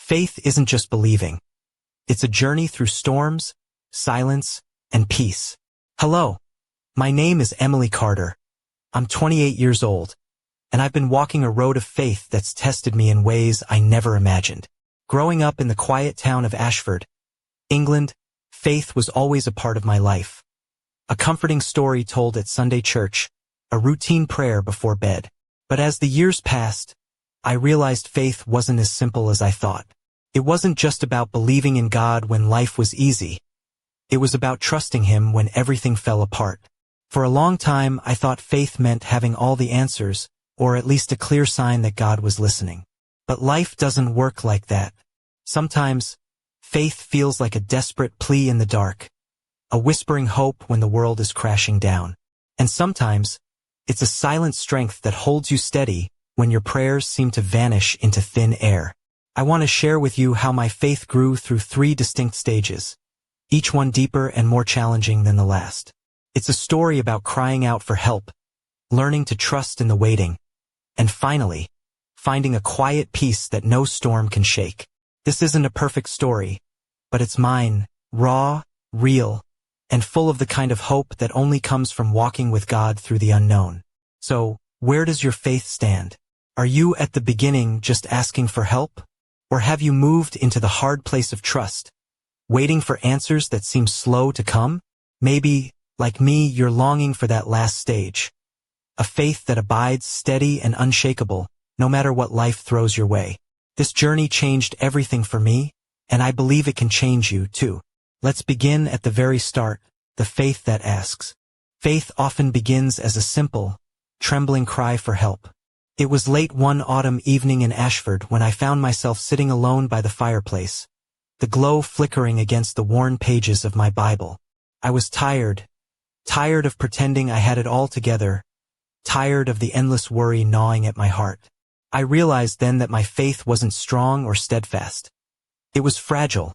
Faith isn't just believing. It's a journey through storms, silence, and peace. Hello, my name is Emily Carter. I'm 28 years old, and I've been walking a road of faith that's tested me in ways I never imagined. Growing up in the quiet town of Ashford, England, faith was always a part of my life. A comforting story told at Sunday church, a routine prayer before bed. But as the years passed, I realized faith wasn't as simple as I thought. It wasn't just about believing in God when life was easy. It was about trusting Him when everything fell apart. For a long time, I thought faith meant having all the answers, or at least a clear sign that God was listening. But life doesn't work like that. Sometimes, faith feels like a desperate plea in the dark, a whispering hope when the world is crashing down. And sometimes, it's a silent strength that holds you steady when your prayers seem to vanish into thin air. I want to share with you how my faith grew through 3 distinct stages, each one deeper and more challenging than the last. It's a story about crying out for help, learning to trust in the waiting, and finally, finding a quiet peace that no storm can shake. This isn't a perfect story, but it's mine, raw, real, and full of the kind of hope that only comes from walking with God through the unknown. So, where does your faith stand? Are you at the beginning just asking for help? Or have you moved into the hard place of trust, waiting for answers that seem slow to come? Maybe, like me, you're longing for that last stage, a faith that abides steady and unshakable, no matter what life throws your way. This journey changed everything for me, and I believe it can change you too. Let's begin at the very start, the faith that asks. Faith often begins as a simple, trembling cry for help. It was late one autumn evening in Ashford when I found myself sitting alone by the fireplace, the glow flickering against the worn pages of my Bible. I was tired of pretending I had it all together, tired of the endless worry gnawing at my heart. I realized then that my faith wasn't strong or steadfast. It was fragile,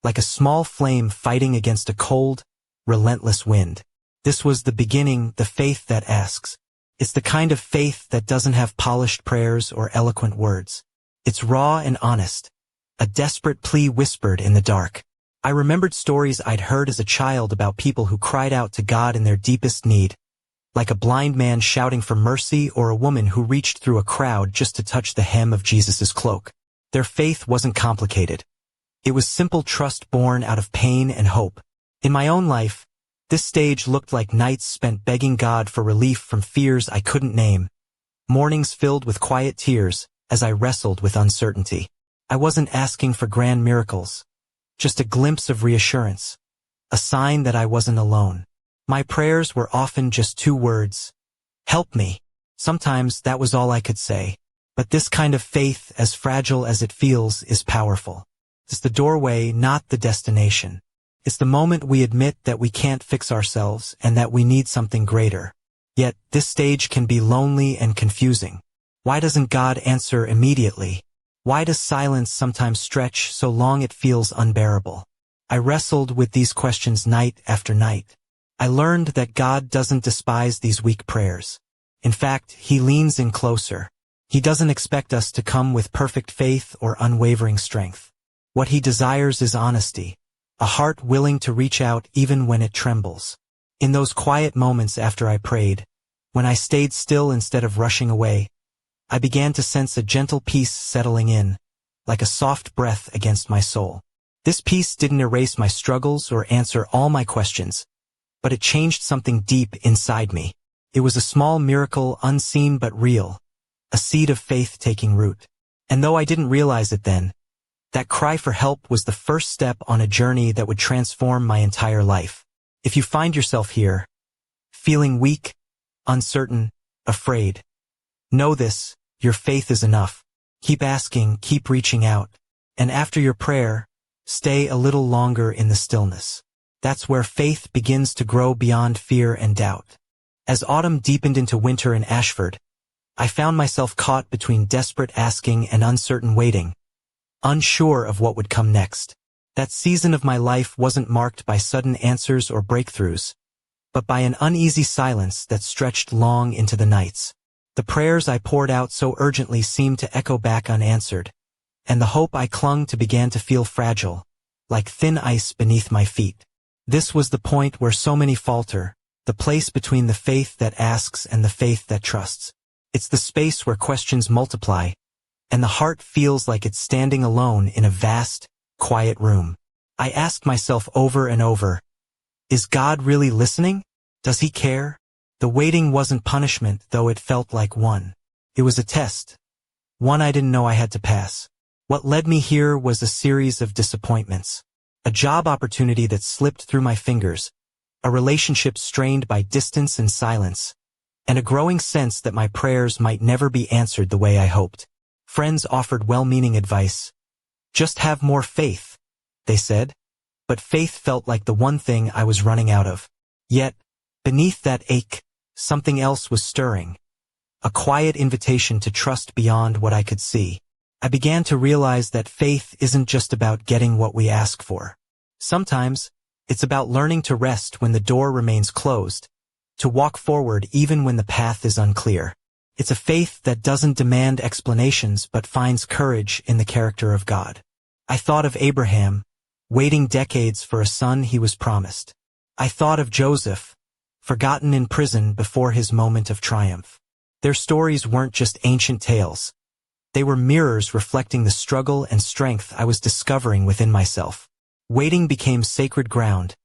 like a small flame fighting against a cold, relentless wind. This was the beginning, the faith that asks. It's the kind of faith that doesn't have polished prayers or eloquent words. It's raw and honest, a desperate plea whispered in the dark. I remembered stories I'd heard as a child about people who cried out to God in their deepest need, like a blind man shouting for mercy or a woman who reached through a crowd just to touch the hem of Jesus' cloak. Their faith wasn't complicated. It was simple trust born out of pain and hope. In my own life, this stage looked like nights spent begging God for relief from fears I couldn't name, mornings filled with quiet tears as I wrestled with uncertainty. I wasn't asking for grand miracles, just a glimpse of reassurance, a sign that I wasn't alone. My prayers were often just 2 words, help me. Sometimes that was all I could say. But this kind of faith, as fragile as it feels, is powerful. It's the doorway, not the destination. It's the moment we admit that we can't fix ourselves and that we need something greater. Yet, this stage can be lonely and confusing. Why doesn't God answer immediately? Why does silence sometimes stretch so long it feels unbearable? I wrestled with these questions night after night. I learned that God doesn't despise these weak prayers. In fact, He leans in closer. He doesn't expect us to come with perfect faith or unwavering strength. What He desires is honesty, a heart willing to reach out even when it trembles. In those quiet moments after I prayed, when I stayed still instead of rushing away, I began to sense a gentle peace settling in, like a soft breath against my soul. This peace didn't erase my struggles or answer all my questions, but it changed something deep inside me. It was a small miracle, unseen but real, a seed of faith taking root. And though I didn't realize it then, that cry for help was the first step on a journey that would transform my entire life. If you find yourself here, feeling weak, uncertain, afraid, know this, your faith is enough. Keep asking, keep reaching out, and after your prayer, stay a little longer in the stillness. That's where faith begins to grow beyond fear and doubt. As autumn deepened into winter in Ashford, I found myself caught between desperate asking and uncertain waiting, unsure of what would come next. That season of my life wasn't marked by sudden answers or breakthroughs, but by an uneasy silence that stretched long into the nights. The prayers I poured out so urgently seemed to echo back unanswered, and the hope I clung to began to feel fragile, like thin ice beneath my feet. This was the point where so many falter, the place between the faith that asks and the faith that trusts. It's the space where questions multiply, and the heart feels like it's standing alone in a vast, quiet room. I asked myself over and over, is God really listening? Does he care? The waiting wasn't punishment, though it felt like one. It was a test, one I didn't know I had to pass. What led me here was a series of disappointments. A job opportunity that slipped through my fingers, a relationship strained by distance and silence, and a growing sense that my prayers might never be answered the way I hoped. Friends offered well-meaning advice. Just have more faith, they said, but faith felt like the one thing I was running out of. Yet, beneath that ache, something else was stirring. A quiet invitation to trust beyond what I could see. I began to realize that faith isn't just about getting what we ask for. Sometimes, it's about learning to rest when the door remains closed, to walk forward even when the path is unclear. It's a faith that doesn't demand explanations but finds courage in the character of God. I thought of Abraham, waiting decades for a son he was promised. I thought of Joseph, forgotten in prison before his moment of triumph. Their stories weren't just ancient tales. They were mirrors reflecting the struggle and strength I was discovering within myself. Waiting became sacred ground,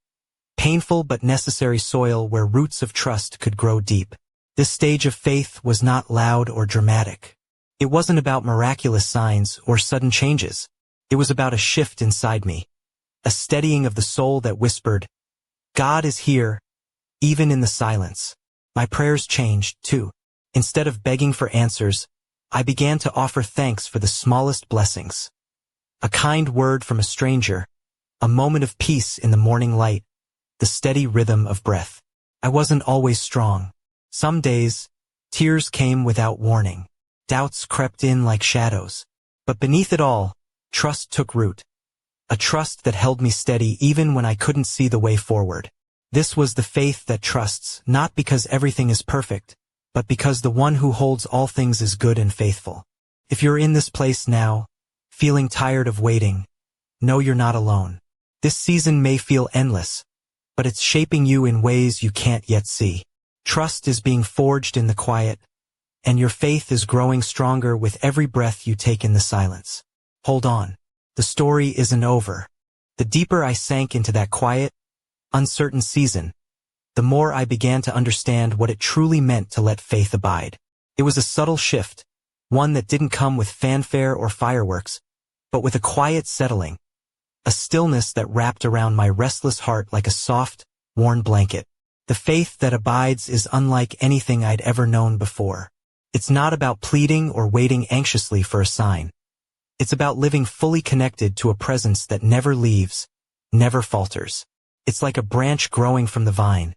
painful but necessary soil where roots of trust could grow deep. This stage of faith was not loud or dramatic. It wasn't about miraculous signs or sudden changes. It was about a shift inside me, a steadying of the soul that whispered, God is here, even in the silence. My prayers changed, too. Instead of begging for answers, I began to offer thanks for the smallest blessings. A kind word from a stranger, a moment of peace in the morning light, the steady rhythm of breath. I wasn't always strong. Some days, tears came without warning. Doubts crept in like shadows. But beneath it all, trust took root. A trust that held me steady even when I couldn't see the way forward. This was the faith that trusts, not because everything is perfect, but because the one who holds all things is good and faithful. If you're in this place now, feeling tired of waiting, know you're not alone. This season may feel endless, but it's shaping you in ways you can't yet see. Trust is being forged in the quiet, and your faith is growing stronger with every breath you take in the silence. Hold on. The story isn't over. The deeper I sank into that quiet, uncertain season, the more I began to understand what it truly meant to let faith abide. It was a subtle shift, one that didn't come with fanfare or fireworks, but with a quiet settling, a stillness that wrapped around my restless heart like a soft, worn blanket. The faith that abides is unlike anything I'd ever known before. It's not about pleading or waiting anxiously for a sign. It's about living fully connected to a presence that never leaves, never falters. It's like a branch growing from the vine.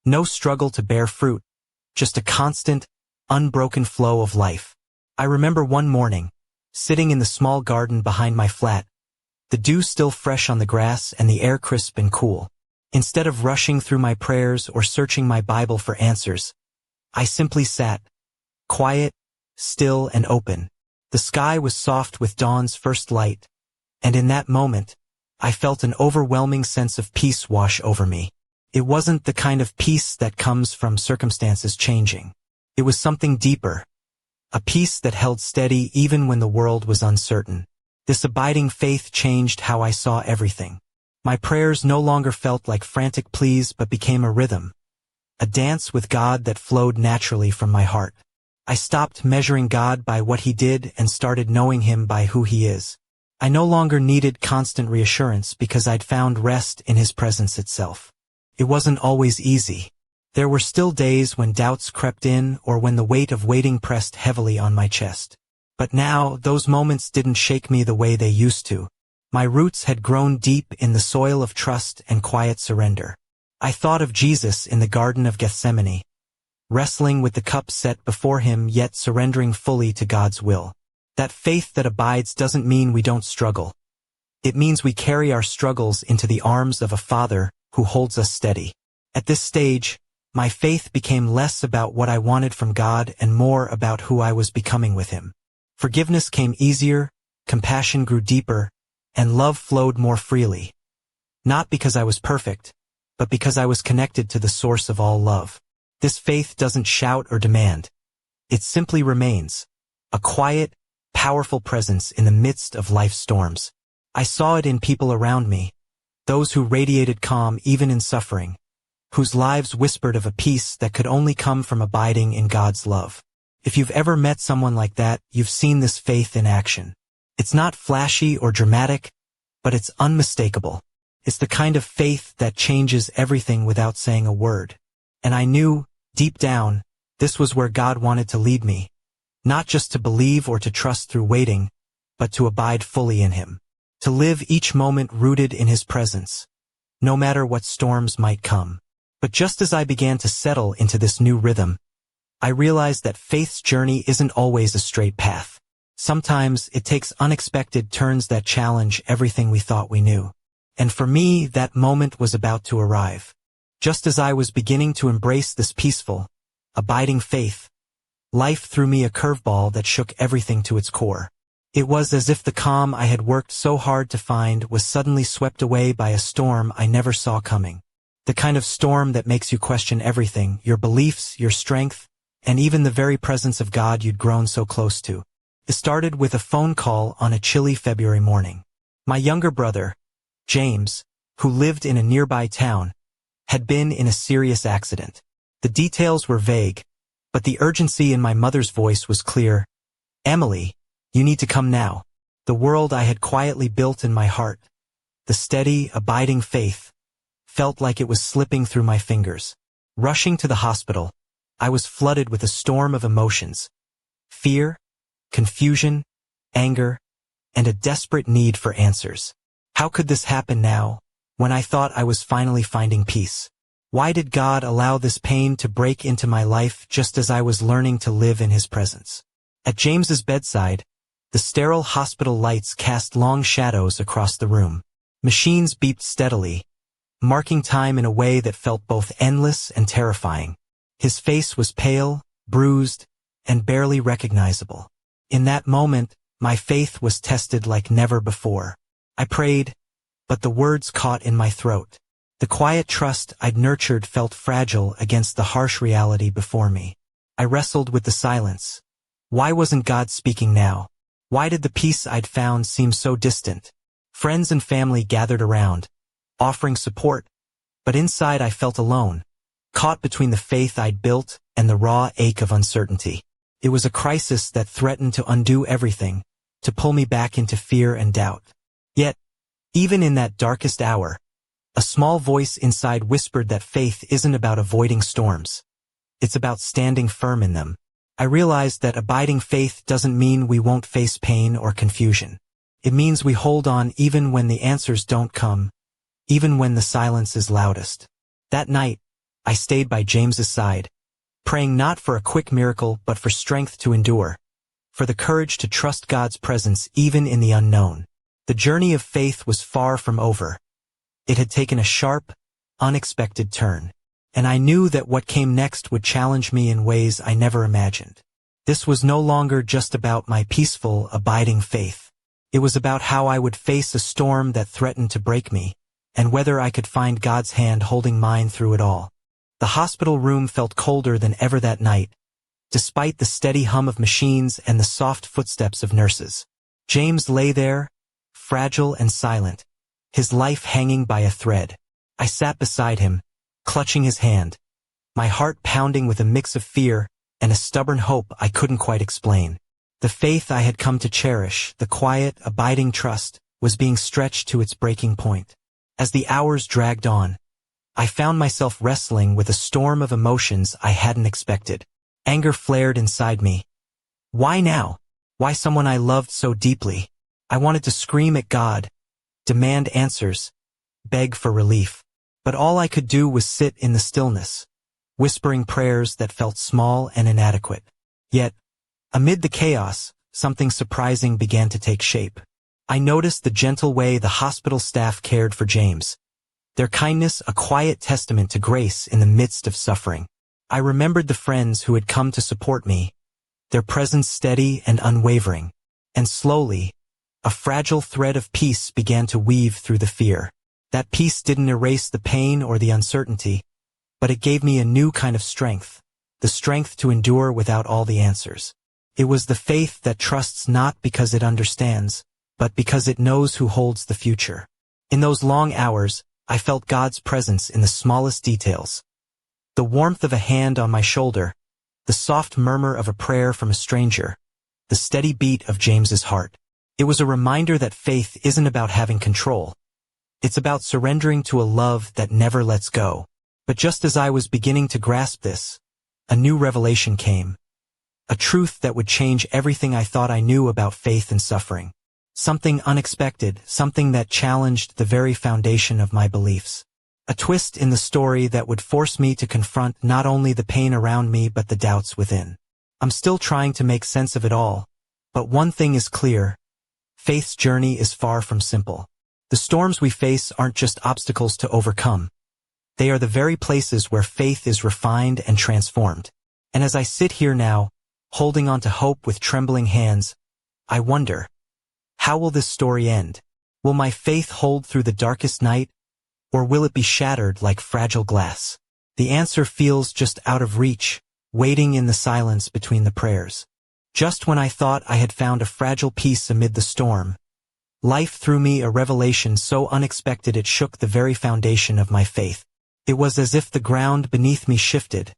No struggle to bear fruit, just a constant, unbroken flow of life. I remember one morning, sitting in the small garden behind my flat, the dew still fresh on the grass and the air crisp and cool. Instead of rushing through my prayers or searching my Bible for answers, I simply sat, quiet, still and open. The sky was soft with dawn's first light, and in that moment, I felt an overwhelming sense of peace wash over me. It wasn't the kind of peace that comes from circumstances changing. It was something deeper, a peace that held steady even when the world was uncertain. This abiding faith changed how I saw everything. My prayers no longer felt like frantic pleas but became a rhythm, a dance with God that flowed naturally from my heart. I stopped measuring God by what he did and started knowing him by who he is. I no longer needed constant reassurance because I'd found rest in his presence itself. It wasn't always easy. There were still days when doubts crept in or when the weight of waiting pressed heavily on my chest. But now, those moments didn't shake me the way they used to. My roots had grown deep in the soil of trust and quiet surrender. I thought of Jesus in the Garden of Gethsemane, wrestling with the cup set before him yet surrendering fully to God's will. That faith that abides doesn't mean we don't struggle. It means we carry our struggles into the arms of a Father who holds us steady. At this stage, my faith became less about what I wanted from God and more about who I was becoming with him. Forgiveness came easier, compassion grew deeper, and love flowed more freely. Not because I was perfect, but because I was connected to the source of all love. This faith doesn't shout or demand. It simply remains, a quiet, powerful presence in the midst of life's storms. I saw it in people around me, those who radiated calm even in suffering, whose lives whispered of a peace that could only come from abiding in God's love. If you've ever met someone like that, you've seen this faith in action. It's not flashy or dramatic, but it's unmistakable. It's the kind of faith that changes everything without saying a word. And I knew, deep down, this was where God wanted to lead me. Not just to believe or to trust through waiting, but to abide fully in Him. To live each moment rooted in His presence, no matter what storms might come. But just as I began to settle into this new rhythm, I realized that faith's journey isn't always a straight path. Sometimes it takes unexpected turns that challenge everything we thought we knew. And for me, that moment was about to arrive. Just as I was beginning to embrace this peaceful, abiding faith, life threw me a curveball that shook everything to its core. It was as if the calm I had worked so hard to find was suddenly swept away by a storm I never saw coming. The kind of storm that makes you question everything, your beliefs, your strength, and even the very presence of God you'd grown so close to. It started with a phone call on a chilly February morning. My younger brother, James, who lived in a nearby town, had been in a serious accident. The details were vague, but the urgency in my mother's voice was clear. "Emily, you need to come now." The world I had quietly built in my heart, the steady, abiding faith, felt like it was slipping through my fingers. Rushing to the hospital, I was flooded with a storm of emotions. Fear, confusion, anger, and a desperate need for answers. How could this happen now, when I thought I was finally finding peace? Why did God allow this pain to break into my life just as I was learning to live in His presence? At James's bedside, the sterile hospital lights cast long shadows across the room. Machines beeped steadily, marking time in a way that felt both endless and terrifying. His face was pale, bruised, and barely recognizable. In that moment, my faith was tested like never before. I prayed, but the words caught in my throat. The quiet trust I'd nurtured felt fragile against the harsh reality before me. I wrestled with the silence. Why wasn't God speaking now? Why did the peace I'd found seem so distant? Friends and family gathered around, offering support, but inside I felt alone, caught between the faith I'd built and the raw ache of uncertainty. It was a crisis that threatened to undo everything, to pull me back into fear and doubt. Yet, even in that darkest hour, a small voice inside whispered that faith isn't about avoiding storms. It's about standing firm in them. I realized that abiding faith doesn't mean we won't face pain or confusion. It means we hold on even when the answers don't come, even when the silence is loudest. That night, I stayed by James's side, praying not for a quick miracle but for strength to endure, for the courage to trust God's presence even in the unknown. The journey of faith was far from over. It had taken a sharp, unexpected turn, and I knew that what came next would challenge me in ways I never imagined. This was no longer just about my peaceful, abiding faith. It was about how I would face a storm that threatened to break me, and whether I could find God's hand holding mine through it all. The hospital room felt colder than ever that night, despite the steady hum of machines and the soft footsteps of nurses. James lay there, fragile and silent, his life hanging by a thread. I sat beside him, clutching his hand, my heart pounding with a mix of fear and a stubborn hope I couldn't quite explain. The faith I had come to cherish, the quiet, abiding trust, was being stretched to its breaking point. As the hours dragged on, I found myself wrestling with a storm of emotions I hadn't expected. Anger flared inside me. Why now? Why someone I loved so deeply? I wanted to scream at God, demand answers, beg for relief. But all I could do was sit in the stillness, whispering prayers that felt small and inadequate. Yet, amid the chaos, something surprising began to take shape. I noticed the gentle way the hospital staff cared for James, their kindness a quiet testament to grace in the midst of suffering. I remembered the friends who had come to support me, their presence steady and unwavering. And slowly, a fragile thread of peace began to weave through the fear. That peace didn't erase the pain or the uncertainty, but it gave me a new kind of strength, the strength to endure without all the answers. It was the faith that trusts not because it understands, but because it knows who holds the future. In those long hours, I felt God's presence in the smallest details. The warmth of a hand on my shoulder, the soft murmur of a prayer from a stranger, the steady beat of James's heart. It was a reminder that faith isn't about having control. It's about surrendering to a love that never lets go. But just as I was beginning to grasp this, a new revelation came. A truth that would change everything I thought I knew about faith and suffering. Something unexpected, something that challenged the very foundation of my beliefs. A twist in the story that would force me to confront not only the pain around me but the doubts within. I'm still trying to make sense of it all, but one thing is clear. Faith's journey is far from simple. The storms we face aren't just obstacles to overcome. They are the very places where faith is refined and transformed. And as I sit here now, holding on to hope with trembling hands, I wonder, how will this story end? Will my faith hold through the darkest night, or will it be shattered like fragile glass? The answer feels just out of reach, waiting in the silence between the prayers. Just when I thought I had found a fragile peace amid the storm, life threw me a revelation so unexpected it shook the very foundation of my faith. It was as if the ground beneath me shifted,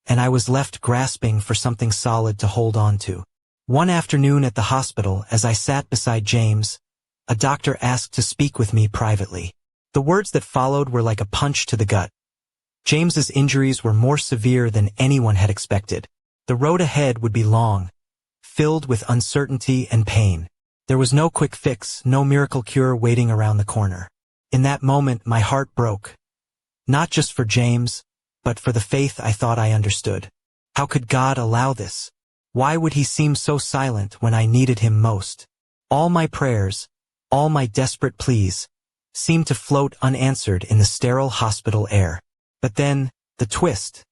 and I was left grasping for something solid to hold on to. One afternoon at the hospital, as I sat beside James, a doctor asked to speak with me privately. The words that followed were like a punch to the gut. James's injuries were more severe than anyone had expected. The road ahead would be long, filled with uncertainty and pain. There was no quick fix, no miracle cure waiting around the corner. In that moment, my heart broke. Not just for James, but for the faith I thought I understood. How could God allow this? Why would he seem so silent when I needed him most? All my prayers, all my desperate pleas, seemed to float unanswered in the sterile hospital air. But then, the twist.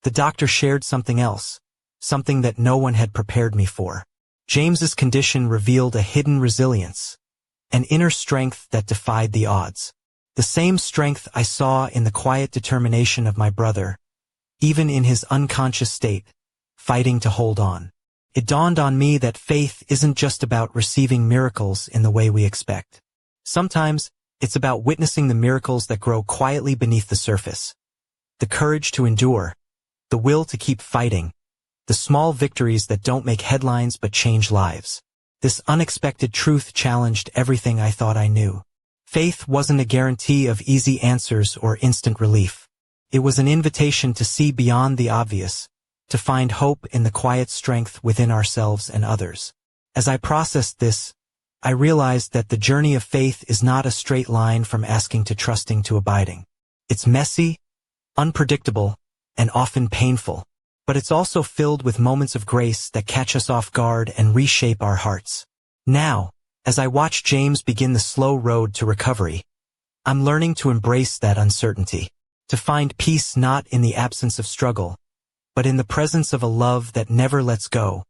The doctor shared something else, something that no one had prepared me for. James's condition revealed a hidden resilience, an inner strength that defied the odds. The same strength I saw in the quiet determination of my brother, even in his unconscious state, fighting to hold on. It dawned on me that faith isn't just about receiving miracles in the way we expect. Sometimes, it's about witnessing the miracles that grow quietly beneath the surface. The courage to endure, the will to keep fighting, the small victories that don't make headlines but change lives. This unexpected truth challenged everything I thought I knew. Faith wasn't a guarantee of easy answers or instant relief. It was an invitation to see beyond the obvious, to find hope in the quiet strength within ourselves and others. As I processed this, I realized that the journey of faith is not a straight line from asking to trusting to abiding. It's messy, unpredictable, and often painful, but it's also filled with moments of grace that catch us off guard and reshape our hearts. Now, as I watch James begin the slow road to recovery, I'm learning to embrace that uncertainty, to find peace not in the absence of struggle, but in the presence of a love that never lets go,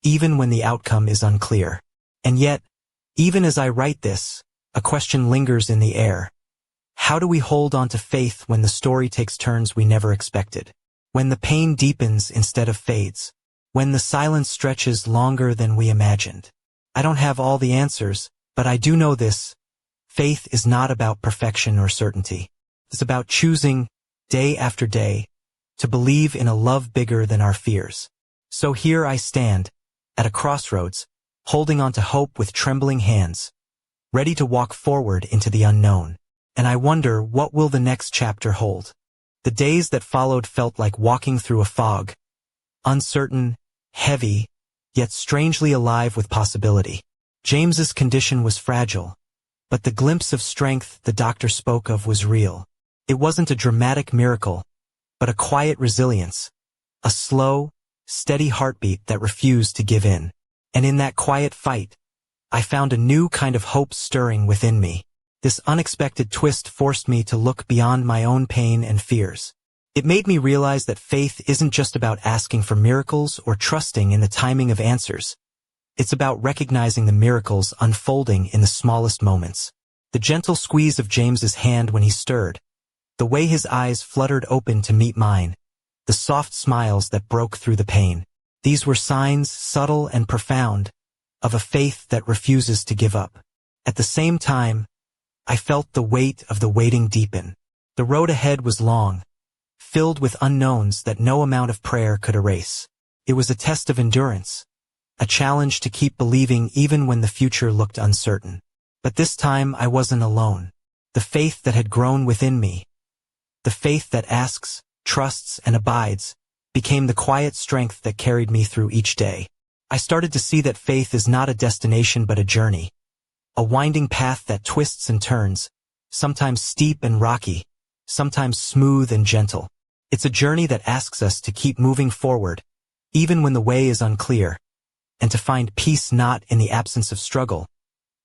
even when the outcome is unclear. And yet, even as I write this, a question lingers in the air. How do we hold on to faith when the story takes turns we never expected? When the pain deepens instead of fades? When the silence stretches longer than we imagined? I don't have all the answers, but I do know this. Faith is not about perfection or certainty. It's about choosing, day after day, to believe in a love bigger than our fears. So here I stand, at a crossroads, holding on to hope with trembling hands, ready to walk forward into the unknown. And I wonder, what will the next chapter hold? The days that followed felt like walking through a fog, uncertain, heavy, yet strangely alive with possibility. James's condition was fragile, but the glimpse of strength the doctor spoke of was real. It wasn't a dramatic miracle, but a quiet resilience, a slow, steady heartbeat that refused to give in. And in that quiet fight, I found a new kind of hope stirring within me. This unexpected twist forced me to look beyond my own pain and fears. It made me realize that faith isn't just about asking for miracles or trusting in the timing of answers. It's about recognizing the miracles unfolding in the smallest moments. The gentle squeeze of James's hand when he stirred, the way his eyes fluttered open to meet mine, the soft smiles that broke through the pain. These were signs, subtle and profound, of a faith that refuses to give up. At the same time, I felt the weight of the waiting deepen. The road ahead was long, filled with unknowns that no amount of prayer could erase. It was a test of endurance, a challenge to keep believing even when the future looked uncertain. But this time I wasn't alone. The faith that had grown within me, the faith that asks, trusts, and abides, became the quiet strength that carried me through each day. I started to see that faith is not a destination but a journey, a winding path that twists and turns, sometimes steep and rocky, sometimes smooth and gentle. It's a journey that asks us to keep moving forward, even when the way is unclear, and to find peace not in the absence of struggle,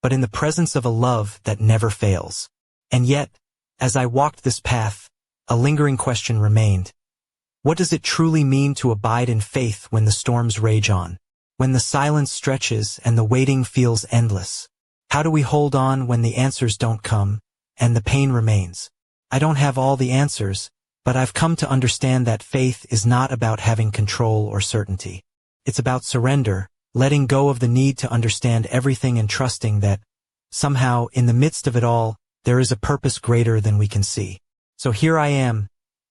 but in the presence of a love that never fails. And yet, as I walked this path, a lingering question remained. What does it truly mean to abide in faith when the storms rage on, when the silence stretches and the waiting feels endless? How do we hold on when the answers don't come, and the pain remains? I don't have all the answers, but I've come to understand that faith is not about having control or certainty. It's about surrender, letting go of the need to understand everything and trusting that, somehow, in the midst of it all, there is a purpose greater than we can see. So here I am,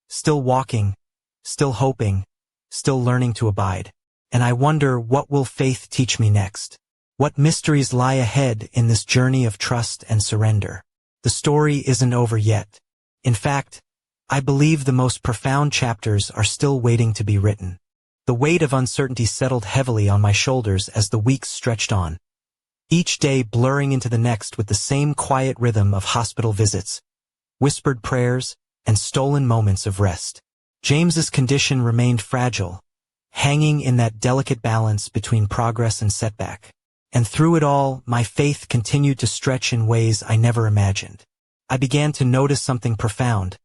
still walking, still hoping, still learning to abide. And I wonder, what will faith teach me next? What mysteries lie ahead in this journey of trust and surrender? The story isn't over yet. In fact, I believe the most profound chapters are still waiting to be written. The weight of uncertainty settled heavily on my shoulders as the weeks stretched on, each day blurring into the next with the same quiet rhythm of hospital visits, whispered prayers, and stolen moments of rest. James's condition remained fragile, hanging in that delicate balance between progress and setback. And through it all, my faith continued to stretch in ways I never imagined. I began to notice something profound.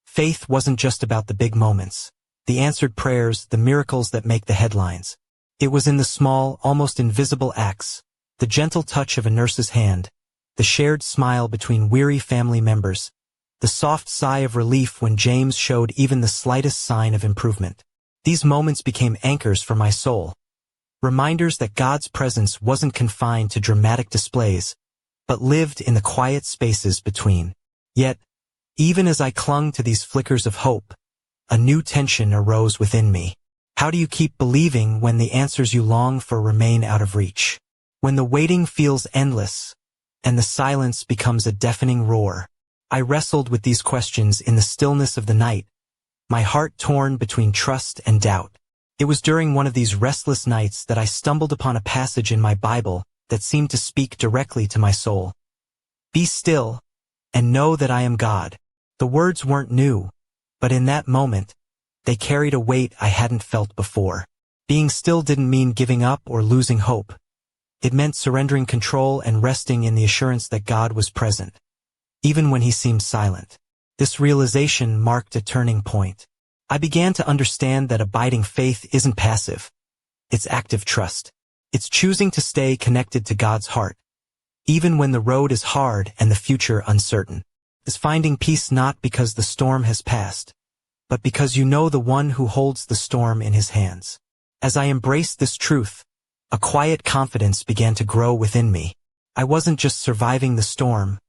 Faith wasn't just about the big moments, the answered prayers, the miracles that make the headlines. It was in the small, almost invisible acts, the gentle touch of a nurse's hand, the shared smile between weary family members, the soft sigh of relief when James showed even the slightest sign of improvement. These moments became anchors for my soul, reminders that God's presence wasn't confined to dramatic displays, but lived in the quiet spaces between. Yet, even as I clung to these flickers of hope, a new tension arose within me. How do you keep believing when the answers you long for remain out of reach? When the waiting feels endless, and the silence becomes a deafening roar? I wrestled with these questions in the stillness of the night, my heart torn between trust and doubt. It was during one of these restless nights that I stumbled upon a passage in my Bible that seemed to speak directly to my soul. Be still, and know that I am God. The words weren't new, but in that moment, they carried a weight I hadn't felt before. Being still didn't mean giving up or losing hope. It meant surrendering control and resting in the assurance that God was present, even when he seemed silent. This realization marked a turning point. I began to understand that abiding faith isn't passive. It's active trust. It's choosing to stay connected to God's heart, even when the road is hard and the future uncertain. It's finding peace not because the storm has passed, but because you know the one who holds the storm in his hands. As I embraced this truth, a quiet confidence began to grow within me. I wasn't just surviving the storm.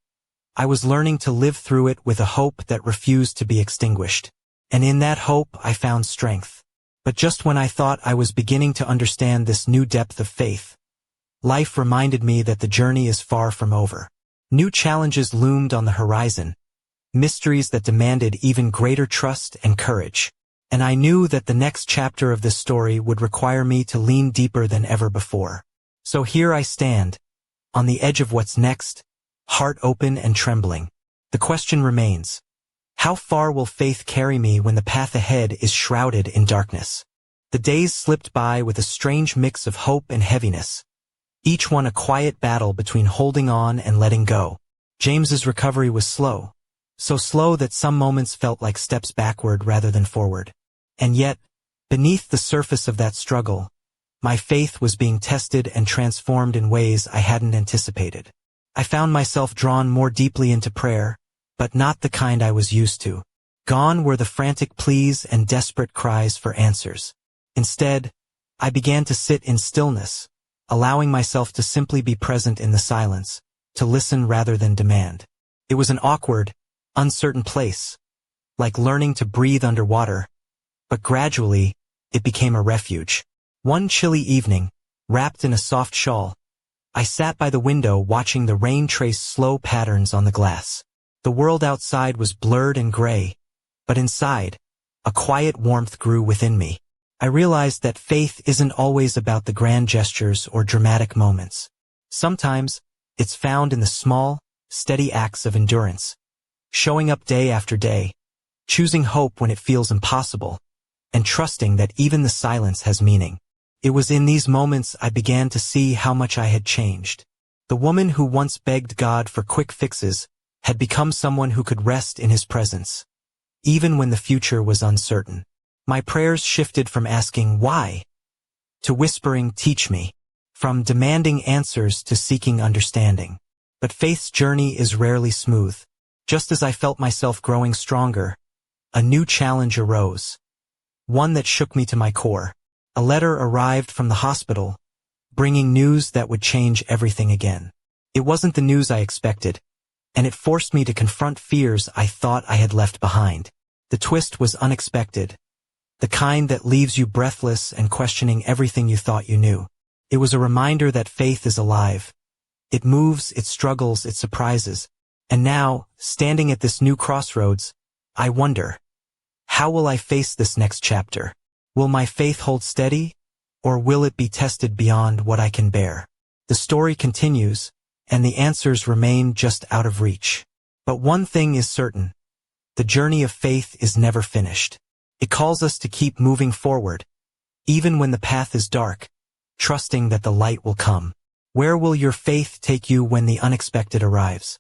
I was learning to live through it with a hope that refused to be extinguished. And in that hope I found strength. But just when I thought I was beginning to understand this new depth of faith, life reminded me that the journey is far from over. New challenges loomed on the horizon, mysteries that demanded even greater trust and courage. And I knew that the next chapter of this story would require me to lean deeper than ever before. So here I stand, on the edge of what's next, heart open and trembling. The question remains: how far will faith carry me when the path ahead is shrouded in darkness? The days slipped by with a strange mix of hope and heaviness, each one a quiet battle between holding on and letting go. James's recovery was slow, so slow that some moments felt like steps backward rather than forward. And yet, beneath the surface of that struggle, My faith was being tested and transformed in ways I hadn't anticipated. I found myself drawn more deeply into prayer, but not the kind I was used to. Gone were the frantic pleas and desperate cries for answers. Instead, I began to sit in stillness, allowing myself to simply be present in the silence, to listen rather than demand. It was an awkward, uncertain place, like learning to breathe underwater, but gradually, it became a refuge. One chilly evening, wrapped in a soft shawl, I sat by the window watching the rain trace slow patterns on the glass. The world outside was blurred and gray, but inside, a quiet warmth grew within me. I realized that faith isn't always about the grand gestures or dramatic moments. Sometimes, it's found in the small, steady acts of endurance, showing up day after day, choosing hope when it feels impossible, and trusting that even the silence has meaning. It was in these moments I began to see how much I had changed. The woman who once begged God for quick fixes had become someone who could rest in his presence, even when the future was uncertain. My prayers shifted from asking why to whispering, teach me, from demanding answers to seeking understanding. But faith's journey is rarely smooth. Just as I felt myself growing stronger, a new challenge arose, one that shook me to my core. A letter arrived from the hospital, bringing news that would change everything again. It wasn't the news I expected, and it forced me to confront fears I thought I had left behind. The twist was unexpected, the kind that leaves you breathless and questioning everything you thought you knew. It was a reminder that faith is alive. It moves, it struggles, it surprises. And now, standing at this new crossroads, I wonder, how will I face this next chapter? Will my faith hold steady, or will it be tested beyond what I can bear? The story continues, and the answers remain just out of reach. But one thing is certain, the journey of faith is never finished. It calls us to keep moving forward, even when the path is dark, trusting that the light will come. Where will your faith take you when the unexpected arrives?